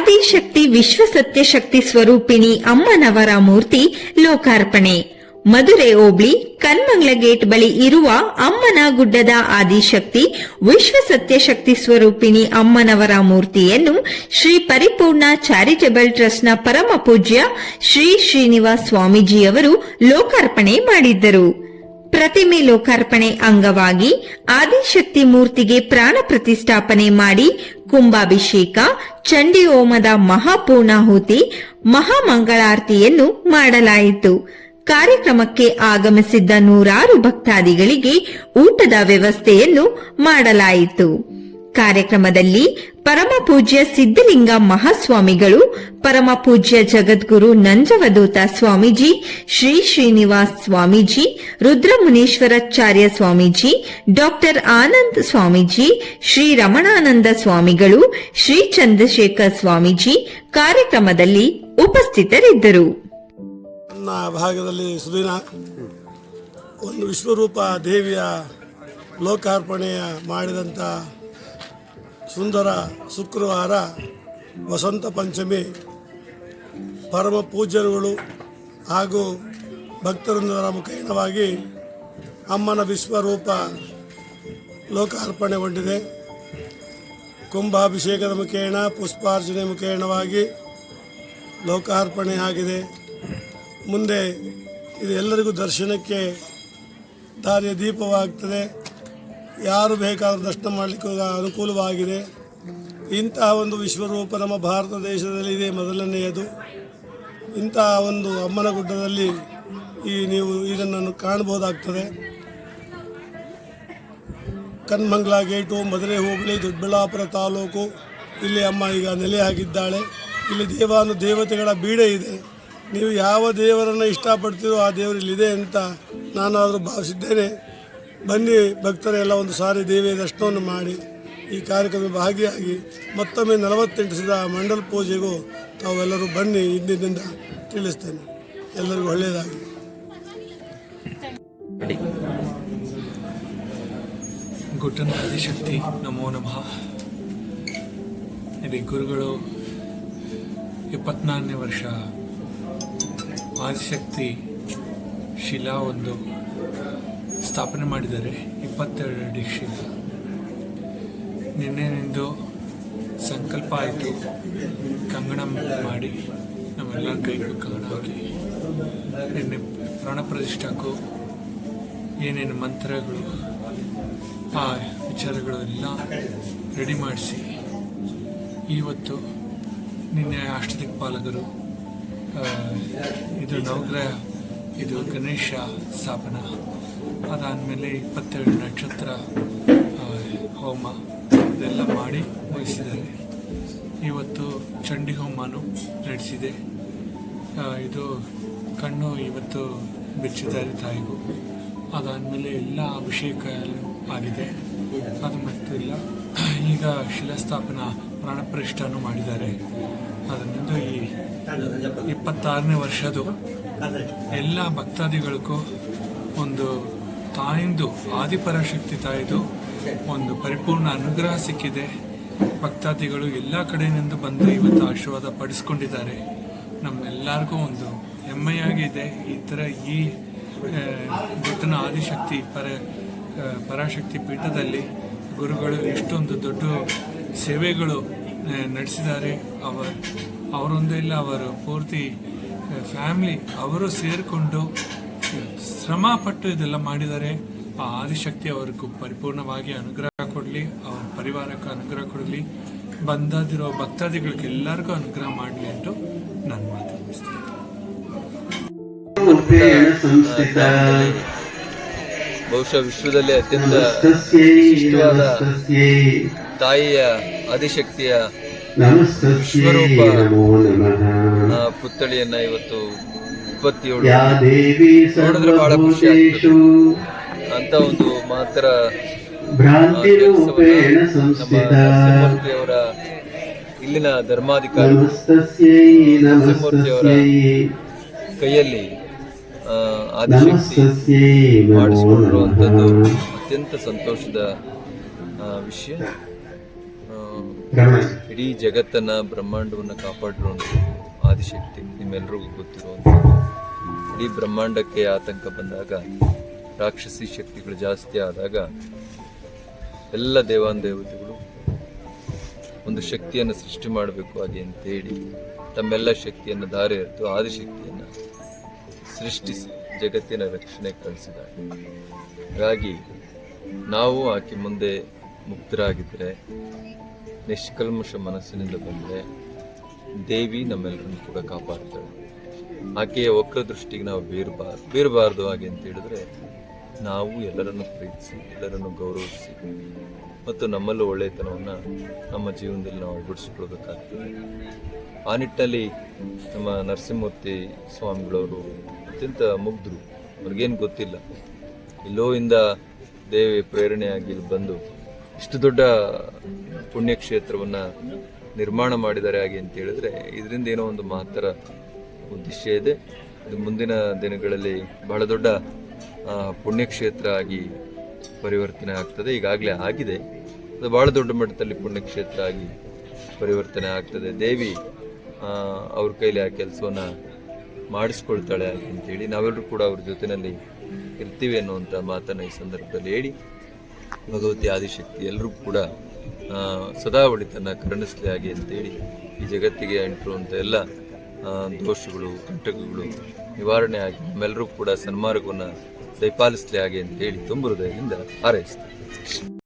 ಆದಿಶಕ್ತಿ ವಿಶ್ವಸತ್ಯ ಶಕ್ತಿ ಸ್ವರೂಪಿಣಿ ಅಮ್ಮನವರ ಮೂರ್ತಿ ಲೋಕಾರ್ಪಣೆ. ಮಧುರೆ ಹೋಬಳಿ ಕನ್ಮಂಗ್ಲ ಗೇಟ್ ಬಳಿ ಇರುವ ಅಮ್ಮನ ಗುಡ್ಡದ ಆದಿಶಕ್ತಿ ವಿಶ್ವಸತ್ಯ ಶಕ್ತಿ ಸ್ವರೂಪಿಣಿ ಅಮ್ಮನವರ ಮೂರ್ತಿಯನ್ನು ಶ್ರೀ ಪರಿಪೂರ್ಣ ಚಾರಿಟಬಲ್ ಟ್ರಸ್ಟ್ನ ಪರಮ ಪೂಜ್ಯ ಶ್ರೀ ಶ್ರೀನಿವಾಸ್ ಸ್ವಾಮೀಜಿಯವರು ಲೋಕಾರ್ಪಣೆ ಮಾಡಿದ್ದರು. ಪ್ರತಿಮೆ ಲೋಕಾರ್ಪಣೆ ಅಂಗವಾಗಿ ಆದಿಶಕ್ತಿ ಮೂರ್ತಿಗೆ ಪ್ರಾಣ ಪ್ರತಿಷ್ಠಾಪನೆ ಮಾಡಿ ಕುಂಭಾಭಿಷೇಕ, ಚಂಡಿ ಹೋಮದ ಮಹಾಪೂರ್ಣಾಹುತಿ, ಮಹಾಮಂಗಳಾರತಿಯನ್ನು ಮಾಡಲಾಯಿತು. ಕಾರ್ಯಕ್ರಮಕ್ಕೆ ಆಗಮಿಸಿದ್ದ ನೂರಾರು ಭಕ್ತಾದಿಗಳಿಗೆ ಊಟದ ವ್ಯವಸ್ಥೆಯನ್ನು ಮಾಡಲಾಯಿತು. ಕಾರ್ಯಕ್ರಮದಲ್ಲಿ ಪರಮ ಪೂಜ್ಯ ಸಿದ್ದಲಿಂಗ ಮಹಾಸ್ವಾಮಿಗಳು, ಪರಮ ಪೂಜ್ಯ ಜಗದ್ಗುರು ನಂಜವಧೂತ ಸ್ವಾಮೀಜಿ, ಶ್ರೀ ಶ್ರೀನಿವಾಸ್ ಸ್ವಾಮೀಜಿ, ರುದ್ರಮುನೀಶ್ವರಾಚಾರ್ಯ ಸ್ವಾಮೀಜಿ, ಡಾಕ್ಟರ್ ಆನಂದ್ ಸ್ವಾಮೀಜಿ, ಶ್ರೀ ರಮಣಾನಂದ ಸ್ವಾಮಿಗಳು, ಶ್ರೀ ಚಂದ್ರಶೇಖರ್ ಸ್ವಾಮೀಜಿ ಕಾರ್ಯಕ್ರಮದಲ್ಲಿ ಉಪಸ್ಥಿತರಿದ್ದರು. ನನ್ನ ಭಾಗದಲ್ಲಿ ಸುದಿನ ಒಂದು ವಿಶ್ವರೂಪ ದೇವಿಯ ಲೋಕಾರ್ಪಣೆಯ ಮಾಡಿದಂಥ ಸುಂದರ ಶುಕ್ರವಾರ ವಸಂತ ಪಂಚಮಿ, ಪರಮ ಪೂಜ್ಯರುಗಳು ಹಾಗೂ ಭಕ್ತವೃಂದರ ಮುಖೇನವಾಗಿ ಅಮ್ಮನ ವಿಶ್ವರೂಪ ಲೋಕಾರ್ಪಣೆಗೊಂಡಿದೆ. ಕುಂಭಾಭಿಷೇಕದ ಮುಖೇನ, ಪುಷ್ಪಾರ್ಚನೆ ಮುಖೇನವಾಗಿ ಲೋಕಾರ್ಪಣೆ ಆಗಿದೆ. ಮುಂದೆ ಇದು ಎಲ್ಲರಿಗೂ ದರ್ಶನಕ್ಕೆ ದಾರಿಯ ದೀಪವಾಗ್ತದೆ. ಯಾರು ಬೇಕಾದರೂ ದರ್ಶನ ಮಾಡಲಿಕ್ಕೆ ಅನುಕೂಲವಾಗಿದೆ. ಇಂತಹ ಒಂದು ವಿಶ್ವರೂಪ ನಮ್ಮ ಭಾರತ ದೇಶದಲ್ಲಿ ಇದೆ, ಮೊದಲನೆಯದು. ಇಂತಹ ಒಂದು ಅಮ್ಮನ ಗುಡ್ಡದಲ್ಲಿ ನೀವು ಇದನ್ನು ಕಾಣಬಹುದಾಗ್ತದೆ. ಕನ್ಮಂಗ್ಲ ಗೇಟು, ಮಧುರೆ ಹೋಬಳಿ, ದೊಡ್ಡಬಳ್ಳಾಪುರ ತಾಲೂಕು. ಇಲ್ಲಿ ಅಮ್ಮ ಈಗ ನೆಲೆಯಾಗಿದ್ದಾಳೆ. ಇಲ್ಲಿ ದೇವತೆಗಳ ಬೀಡೆ ಇದೆ. ನೀವು ಯಾವ ದೇವರನ್ನು ಇಷ್ಟಪಡ್ತೀರೋ ಆ ದೇವರಿಲ್ಲಿದೆ ಅಂತ ನಾನಾದರೂ ಭಾವಿಸಿದ್ದೇನೆ. ಬನ್ನಿ ಭಕ್ತರೆಲ್ಲ ಒಂದು ಸಾರಿ ದೇವಿಯ ದರ್ಶನವನ್ನು ಮಾಡಿ ಈ ಕಾರ್ಯಕ್ರಮ ಭಾಗಿಯಾಗಿ ಮತ್ತೊಮ್ಮೆ 48 ದಿವಸದ ಮಂಡಲ ಪೂಜೆಗೂ ತಾವೆಲ್ಲರೂ ಬನ್ನಿ ಇಂದಿನಿಂದ ತಿಳಿಸ್ತೇನೆ. ಎಲ್ಲರಿಗೂ ಒಳ್ಳೆಯದಾಗಲಿ. ಗುಡ್ಡನ ಆದಿಶಕ್ತಿ ನಮೋ ನಮಃ. ಇಲ್ಲಿ ಗುರುಗಳು 24ನೇ ವರ್ಷ ಆದಿಶಕ್ತಿ ಶಿಲಾ ಒಂದು ಸ್ಥಾಪನೆ ಮಾಡಿದ್ದಾರೆ. 22 ಅಡಿ ಶಿಲಾ. ನಿನ್ನೆನಿಂದು ಸಂಕಲ್ಪ ಆಯಿತು, ಕಂಗಣ ಮಾಡಿ ನಮ್ಮೆಲ್ಲ ಕೈಗಳು ಕಂಗಣ ಹಾಕಿ ನಿನ್ನೆ ಪ್ರಾಣ ಪ್ರತಿಷ್ಠಾಕ್ಕೂ ಏನೇನು ಮಂತ್ರಗಳು ಆ ವಿಚಾರಗಳು ಎಲ್ಲ ರೆಡಿ ಮಾಡಿಸಿ ಇವತ್ತು ನಿನ್ನೆ ಅಷ್ಟದಿಕ್ಪಾಲಕರು ಇದು ನವಗ್ರಹ, ಇದು ಗಣೇಶ ಸ್ಥಾಪನ, ಅದಾದಮೇಲೆ 27 ನಕ್ಷತ್ರ ಹೋಮ ಇದೆಲ್ಲ ಮಾಡಿ ಮುಗಿಸಿದ್ದಾರೆ. ಇವತ್ತು ಚಂಡಿ ಹೋಮನೂ ನಡೆಸಿದೆ. ಇದು ಕಣ್ಣು ಇವತ್ತು ಬಿಚ್ಚಿದ್ದಾರೆ ತಾಯಿಗೂ. ಅದಾದಮೇಲೆ ಎಲ್ಲ ಅಭಿಷೇಕ ಆಗಿದೆ. ಅದು ಮತ್ತು ಇಲ್ಲ ಈಗ ಶಿಲಾಸ್ಥಾಪನಾ ಪ್ರಾಣ ಪ್ರತಿಷ್ಠಾನೂ ಮಾಡಿದ್ದಾರೆ. ಅದರಿಂದ ಈ 26ನೇ ವರ್ಷದ್ದು ಎಲ್ಲ ಭಕ್ತಾದಿಗಳಿಗೂ ಒಂದು ತಾಯಿಂದು ಆದಿಪರಾಶಕ್ತಿ ತಾಯಿದು ಒಂದು ಪರಿಪೂರ್ಣ ಅನುಗ್ರಹ ಸಿಕ್ಕಿದೆ. ಭಕ್ತಾದಿಗಳು ಎಲ್ಲ ಕಡೆಯಿಂದ ಬಂದು ಇವತ್ತು ಆಶೀರ್ವಾದ ಪಡಿಸ್ಕೊಂಡಿದ್ದಾರೆ. ನಮ್ಮೆಲ್ಲರಿಗೂ ಒಂದು ಹೆಮ್ಮೆಯಾಗಿದೆ. ಈ ಥರ ಈ ಗುಡ್ಡನ ಆದಿಶಕ್ತಿ ಪರಾಶಕ್ತಿ ಪೀಠದಲ್ಲಿ ಗುರುಗಳು ಇಷ್ಟೊಂದು ದೊಡ್ಡ ಸೇವೆಗಳು ನಡೆಸಿದ್ದಾರೆ. ಅವರೊಂದೇ ಇಲ್ಲ, ಅವರು ಪೂರ್ತಿ ಫ್ಯಾಮಿಲಿ ಅವರು ಸೇರಿಕೊಂಡು ಶ್ರಮಪಟ್ಟು ಇದೆಲ್ಲ ಮಾಡಿದ್ದಾರೆ. ಆ ಆದಿಶಕ್ತಿ ಅವ್ರಿಗೂ ಪರಿಪೂರ್ಣವಾಗಿ ಅನುಗ್ರಹ ಕೊಡಲಿ, ಅವ್ರ ಪರಿವಾರಕ್ಕೆ ಅನುಗ್ರಹ ಕೊಡಲಿ, ಬಂದಿರೋ ಭಕ್ತಾದಿಗಳಿಗೆ ಎಲ್ಲರಿಗೂ ಅನುಗ್ರಹ ಮಾಡಲಿ ಅಂತ ನಾನು ಮಾತಾಡ್ತೀನಿ. ಬಹುಶಃ ವಿಶ್ವದಲ್ಲೇ ಅತ್ಯಂತ ವಿಶಿಷ್ಟವಾದ ತಾಯಿಯ ಆದಿಶಕ್ತಿಯ ವಿಶ್ವರೂಪ ಪುತ್ಥಳಿಯನ್ನ ಇವತ್ತು 27 ನೋಡಿದ್ರೆ ಬಹಳ ಖುಷಿ ಆಗ್ತದೆ. ಅಂತ ಒಂದು ಮಾತ್ರ ನರಸಿಂಹಮೂರ್ತಿಯವರ ಇಲ್ಲಿನ ಧರ್ಮಾಧಿಕಾರಿ ನರಸಿಂಹಮೂರ್ತಿಯವರ ಕೈಯಲ್ಲಿ ಆದಿಶಕ್ತಿ ಮಾಡಿಸಿಕೊಂಡಿರುವಂಥದ್ದು ಅತ್ಯಂತ ಸಂತೋಷದ ವಿಷಯ. ಇಡೀ ಇಡೀ ಜಗತ್ತನ್ನು ಬ್ರಹ್ಮಾಂಡವನ್ನು ಕಾಪಾಡಿರುವಂಥದ್ದು ಆದಿಶಕ್ತಿ ನಿಮ್ಮೆಲ್ಲರಿಗೂ ಗೊತ್ತಿರುವಂಥದ್ದು. ಇಡೀ ಬ್ರಹ್ಮಾಂಡಕ್ಕೆ ಆತಂಕ ಬಂದಾಗ, ರಾಕ್ಷಸಿ ಶಕ್ತಿಗಳು ಜಾಸ್ತಿ ಆದಾಗ ಎಲ್ಲ ದೇವಾನುದೇವತೆಗಳು ಒಂದು ಶಕ್ತಿಯನ್ನು ಸೃಷ್ಟಿ ಮಾಡಬೇಕು ಹಾಗೆ ಅಂತೇಳಿ ತಮ್ಮೆಲ್ಲ ಶಕ್ತಿಯನ್ನು ಧಾರೆ ಎರೆದು ಆದಿಶಕ್ತಿಯನ್ನು ಸೃಷ್ಟಿಸಿ ಜಗತ್ತಿನ ರಕ್ಷಣೆ ಕಳಿಸಿದ್ದಾರೆ. ಹಾಗಾಗಿ ನಾವು ಆಕೆ ಮುಂದೆ ಮುಕ್ತರಾಗಿದ್ದರೆ, ನಿಷ್ಕಲ್ಮಶ ಮನಸ್ಸಿನಿಂದ ಬಂದರೆ ದೇವಿ ನಮ್ಮೆಲ್ಲರನ್ನು ಕೂಡ ಕಾಪಾಡ್ತಾಳೆ. ಆಕೆಯ ವಕ್ರ ದೃಷ್ಟಿಗೆ ನಾವು ಬೀರಬಾರ್ದು ಹಾಗೆ ಅಂತ ಹೇಳಿದ್ರೆ ನಾವು ಎಲ್ಲರನ್ನು ಪ್ರೀತಿಸಿ, ಎಲ್ಲರನ್ನು ಗೌರವಿಸಿ ಮತ್ತು ನಮ್ಮಲ್ಲೂ ಒಳ್ಳೆಯತನವನ್ನು ನಮ್ಮ ಜೀವನದಲ್ಲಿ ನಾವು ಅಳವಡಿಸಿಕೊಳ್ಬೇಕಾಗ್ತದೆ. ಆ ನಿಟ್ಟಿನಲ್ಲಿ ನಮ್ಮ ನರಸಿಂಹಮೂರ್ತಿ ಸ್ವಾಮಿಗಳವರು ಅತ್ಯಂತ ಮುಗ್ಧರು. ಅವ್ರಿಗೇನು ಗೊತ್ತಿಲ್ಲ, ಎಲ್ಲೋ ಇಂದ ದೇವಿ ಪ್ರೇರಣೆಯಾಗಿ ಇಲ್ಲಿ ಬಂದು ಇಷ್ಟು ದೊಡ್ಡ ಪುಣ್ಯಕ್ಷೇತ್ರವನ್ನು ನಿರ್ಮಾಣ ಮಾಡಿದ್ದಾರೆ ಹಾಗೆ ಅಂತ ಹೇಳಿದ್ರೆ ಇದರಿಂದ ಏನೋ ಒಂದು ಮಹತ್ತರ ಉದ್ದೇಶ ಇದೆ. ಇದು ಮುಂದಿನ ದಿನಗಳಲ್ಲಿ ಬಹಳ ದೊಡ್ಡ ಪುಣ್ಯಕ್ಷೇತ್ರ ಆಗಿ ಪರಿವರ್ತನೆ ಆಗ್ತದೆ. ಈಗಾಗಲೇ ಆಗಿದೆ. ಅದು ಬಹಳ ದೊಡ್ಡ ಮಟ್ಟದಲ್ಲಿ ಪುಣ್ಯಕ್ಷೇತ್ರ ಆಗಿ ಪರಿವರ್ತನೆ ಆಗ್ತದೆ. ದೇವಿ ಅವ್ರ ಕೈಲಿ ಆ ಕೆಲಸವನ್ನು ಮಾಡಿಸ್ಕೊಳ್ತಾಳೆ ಹಾಗೆ ಅಂತೇಳಿ ನಾವೆಲ್ಲರೂ ಕೂಡ ಅವ್ರ ಜೊತೆಯಲ್ಲಿ ಇರ್ತೀವಿ ಅನ್ನುವಂಥ ಮಾತನ್ನು ಈ ಸಂದರ್ಭದಲ್ಲಿ ಹೇಳಿ, ಭಗವತಿ ಆದಿಶಕ್ತಿ ಎಲ್ಲರೂ ಕೂಡ ಸದಾ ಒಳಿತನ್ನು ಕರುಣಿಸಲಿ ಹಾಗೆ ಅಂತೇಳಿ ಈ ಜಗತ್ತಿಗೆ ಅಂಟಿರುವಂಥ ಎಲ್ಲ ದೋಷಗಳು, ಕಂಟಕಗಳು ನಿವಾರಣೆ ಆಗಿ ನಮ್ಮೆಲ್ಲರೂ ಕೂಡ ಸನ್ಮಾರ್ಗವನ್ನು ದಯಪಾಲಿಸಲಿ ಹಾಗೆ ಅಂತೇಳಿ ತುಂಬ ಹೃದಯದಿಂದ ಹಾರೈಸ್ತಾರೆ.